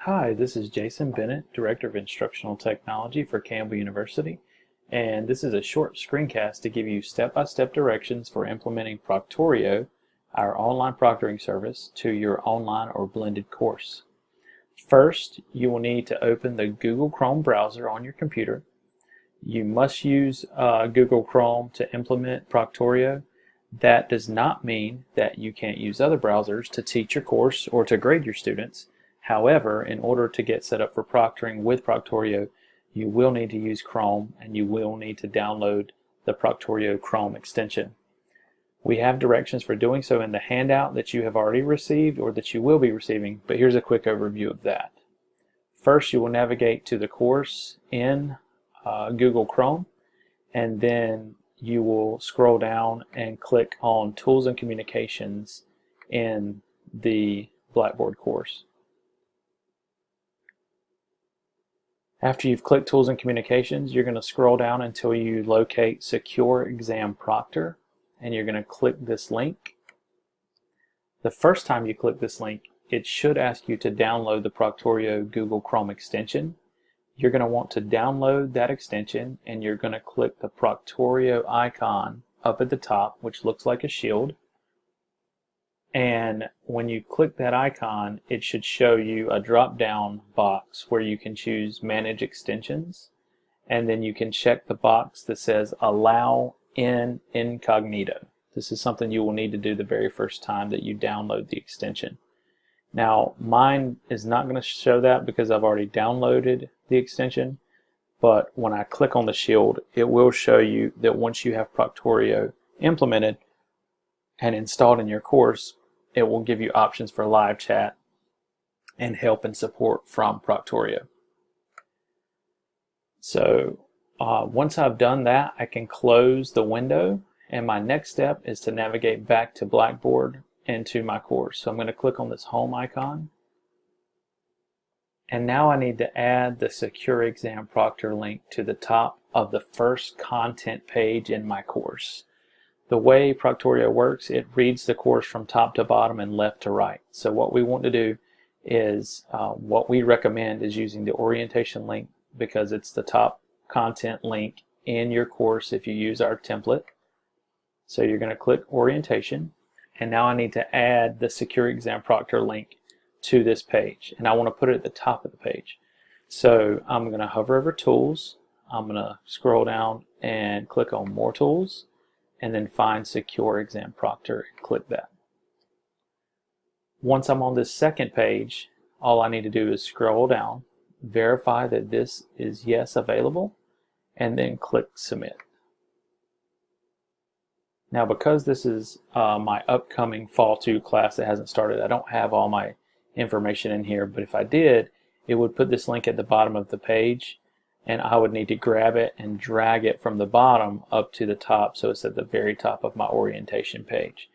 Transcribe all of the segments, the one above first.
Hi, this is Jason Bennett, Director of Instructional Technology for Campbell University, and this is a short screencast to give you step-by-step directions for implementing Proctorio, our online proctoring service, to your online or blended course. First, you will need to open the Google Chrome browser on your computer. You must use Google Chrome to implement Proctorio. That does not mean that you can't use other browsers to teach your course or to grade your students. However, in order to get set up for proctoring with Proctorio, you will need to use Chrome and you will need to download the Proctorio Chrome extension. We have directions for doing so in the handout that you have already received or that you will be receiving, but here's a quick overview of that. First, you will navigate to the course in Google Chrome, and then you will scroll down and click on Tools and Communications in the Blackboard course. After you've clicked Tools and Communications, you're going to scroll down until you locate Secure Exam Proctor, and you're going to click this link. The first time you click this link, it should ask you to download the Proctorio Google Chrome extension. You're going to want to download that extension, and you're going to click the Proctorio icon up at the top, which looks like a shield. And when you click that icon, it should show you a drop-down box where you can choose Manage Extensions, and then you can check the box that says Allow in Incognito. This is something you will need to do the very first time that you download the extension. Now, mine is not going to show that because I've already downloaded the extension, but when I click on the shield, it will show you that once you have Proctorio implemented and installed in your course, it will give you options for live chat and help and support from Proctorio. So once I've done that, I can close the window, and my next step is to navigate back to Blackboard into my course. So I'm going to click on this home icon, and now I need to add the Secure Exam Proctor link to the top of the first content page in my course. The way Proctorio works, it reads the course from top to bottom and left to right. So what we want to do is, what we recommend is using the orientation link because it's the top content link in your course if you use our template. So you're going to click orientation, and now I need to add the Secure Exam Proctor link to this page, and I want to put it at the top of the page. So I'm going to hover over Tools, I'm going to scroll down and click on More Tools, and then find Secure Exam Proctor and click that. Once I'm on this second page, all I need to do is scroll down, verify that this is yes available, and then click Submit. Now, because this is my upcoming Fall 2 class that hasn't started, I don't have all my information in here, but if I did, it would put this link at the bottom of the page, and I would need to grab it and drag it from the bottom up to the top so it's at the very top of my orientation page.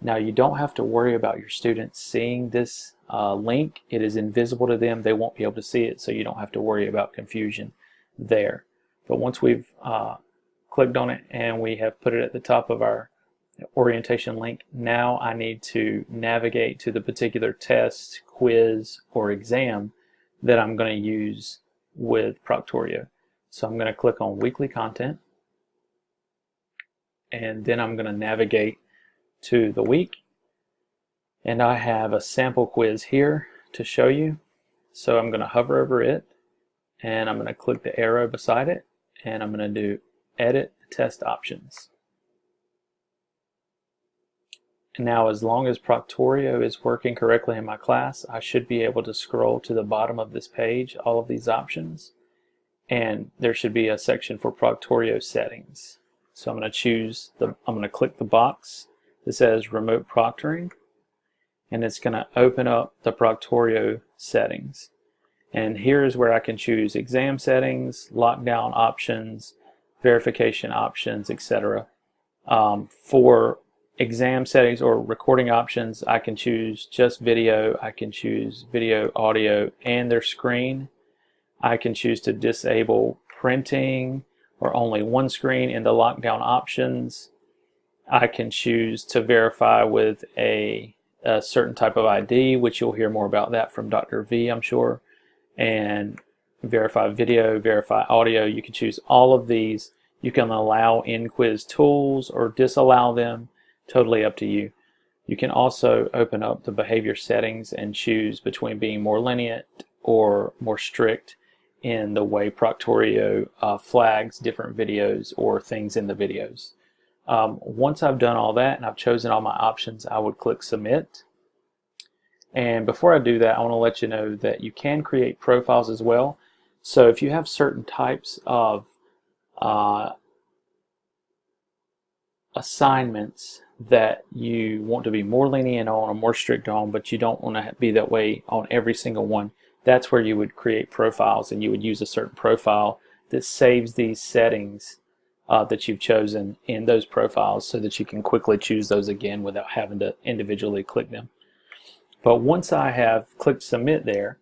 Now, you don't have to worry about your students seeing this link. It is invisible to them. They won't be able to see it, so you don't have to worry about confusion there. But once we've clicked on it and we have put it at the top of our orientation link, now I need to navigate to the particular test, quiz, or exam that I'm going to use with Proctorio. So I'm going to click on Weekly Content, and then I'm going to navigate to the week, and I have a sample quiz here to show you. So I'm going to hover over it, and I'm going to click the arrow beside it, and I'm going to do Edit Test Options. Now, as long as Proctorio is working correctly in my class, I should be able to scroll to the bottom of this page, all of these options, and there should be a section for Proctorio settings. So I'm going to click the box that says Remote Proctoring, and it's going to open up the Proctorio settings. And here is where I can choose exam settings, lockdown options, verification options, etc. For exam settings or recording options, I can choose just video, I can choose video, audio, and their screen. I can choose to disable printing or only one screen in the lockdown options. I can choose to verify with a certain type of ID, which you'll hear more about that from Dr. V, I'm sure. and verify video, verify audio. You can choose all of these. You can allow in-quiz tools or disallow them, totally up to you. You can also open up the behavior settings and choose between being more lenient or more strict in the way Proctorio flags different videos or things in the videos. Once I've done all that and I've chosen all my options, I would click Submit. And before I do that, I want to let you know that you can create profiles as well. So if you have certain types of assignments that you want to be more lenient on or more strict on, but you don't want to be that way on every single one, that's where you would create profiles, and you would use a certain profile that saves these settings that you've chosen in those profiles so that you can quickly choose those again without having to individually click them. But once I have clicked Submit there,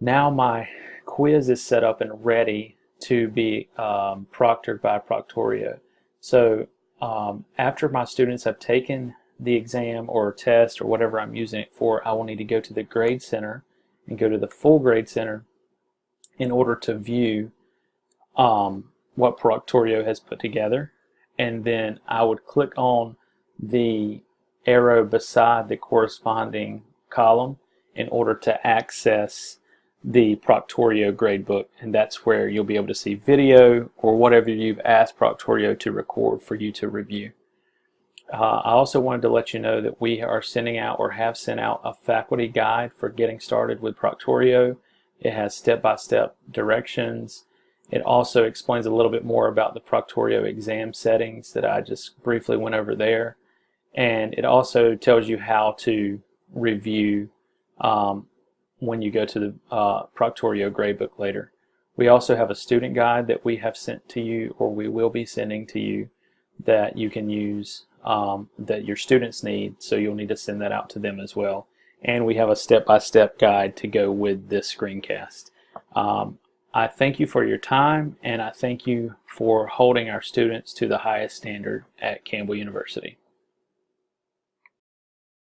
now my quiz is set up and ready to be proctored by Proctorio. So after my students have taken the exam or test or whatever I'm using it for, I will need to go to the Grade Center and go to the Full Grade Center in order to view what Proctorio has put together. And then I would click on the arrow beside the corresponding column in order to access the Proctorio gradebook, and that's where you'll be able to see video or whatever you've asked Proctorio to record for you to review. I also wanted to let you know that we are sending out or have sent out a faculty guide for getting started with Proctorio. It has step-by-step directions. It also explains a little bit more about the Proctorio exam settings that I just briefly went over there. And it also tells you how to review when you go to the Proctorio gradebook later. We also have a student guide that we have sent to you, or we will be sending to you, that you can use, that your students need, so you'll need to send that out to them as well. And we have a step-by-step guide to go with this screencast. I thank you for your time, and I thank you for holding our students to the highest standard at Campbell University.